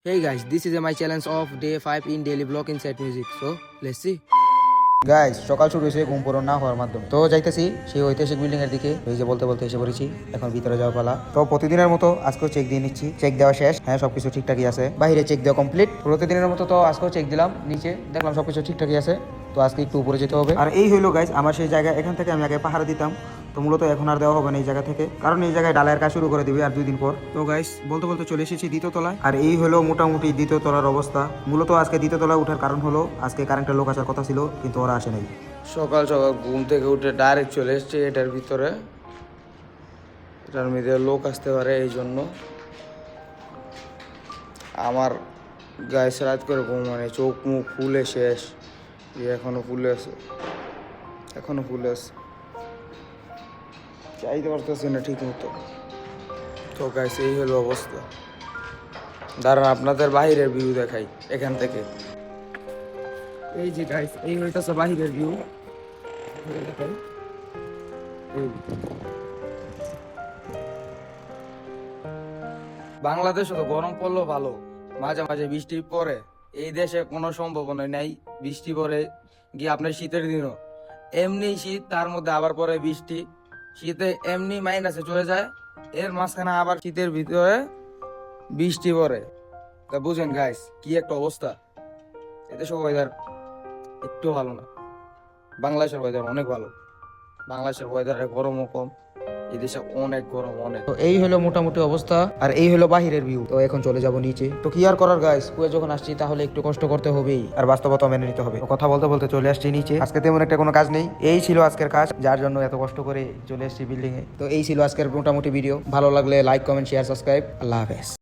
Hey guys, this is my challenge of day 5 in daily vlog inside music. So let's see. Guys সকাল শুরু হয়েছে ঘুম পড়ো না হওয়ার মাধ্যমে তো যাইতেছি সেই ঐতিহাসিক বিল্ডিং এর দিকে এই যে বলতে বলতে এসে পড়েছি এখন ভিতরে যাওয়া পালা তো প্রতিদিনের মতো আজকেও চেক দিয়ে নিচ্ছি চেক দেওয়া শেষ হ্যাঁ সবকিছু ঠিকঠাকই আছে বাইরে চেক দেওয়া কমপ্লিট প্রতিদিনের মতো তো আজকেও চেক দিলাম নিচে দেখলাম সবকিছু ঠিকঠাকই আছে তো আজকে একটু উপরে যেতে হবে আর এই হলো গাইস আমার সেই জায়গা এখান থেকে আমি আগে পাহাড় দিতাম তো মূলত এখন আর দেওয়া হবে না এই জায়গা থেকে কারণ এই জায়গায় ডালায়ের কাজ শুরু করে দিবে আর 2 দিন পর তো গাইস বলতে বলতে চলে এসেছি দ্বিতীয় তলায় আর এই হলো মোটামুটি দ্বিতীয় তলার অবস্থা মূলত আজকে দ্বিতীয় তলায় ওঠার কারণ হলো আজকে কারেন্টের লোক আসার কথা ছিল কিন্তু ওরা আসে নাই সকাল সকাল ঘুম থেকে উঠে ডাইরেক্ট চলে এসছে এটার ভিতরে এটার মধ্যে লোক আসতে পারে এই জন্য আমার গায়ে রাত করে ঘুম মানে চোখ মুখ ফুলে শেষ এখনো ফুলে আছে চাইতে পারতেছি না ঠিক মতো তো গাইস এই হলো অবস্থা দাঁড়ান আপনাদের বাহিরের ভিউ দেখাই এখান থেকে এই যে গাইস এই হইতাছে বাহিরের ভিউ বাংলাদেশে তো গরম পড়লেও ভালো মাঝে মাঝে বৃষ্টি পড়ে এই দেশে কোনো সম্ভাবনা নাই বৃষ্টি পড়ে গিয়ে আপনার শীতের দিনও এমনি শীত তার মধ্যে আবার পরে বৃষ্টি শীতে এমনি মাইনাসে চলে যায় এর মাঝখানে আবার শীতের ভিতরে বৃষ্টি পড়ে তা বুঝেন গাইস কি একটা অবস্থা এদেশের ওয়েদার একটু ভালো না বাংলাদেশের ওয়েদার অনেক ভালো বাংলাদেশের ওয়েদারে গরমও কম এই দেশে অনেক গরম অনেক তো এই হলো মোটামুটি অবস্থা আর এই হলো বাহিরের ভিউ তো এখন চলে যাব নিচে তো কি আর করার গাইস কুয়ে যখন আসছি তাহলে একটু কষ্ট করতে হবেই আর বাস্তবতা মেনে নিতে হবে তো কথা বলতে বলতে চলে আসছি নিচে আজকে তেমন একটা কোনো কাজ নেই এই ছিল আজকের কাজ যার জন্য এত কষ্ট করে চলে এসেছি বিল্ডিং এ তো এই ছিল আজকের মোটামুটি ভিডিও ভালো লাগলে লাইক কমেন্ট শেয়ার সাবস্ক্রাইব আল্লাহ হাফেজ।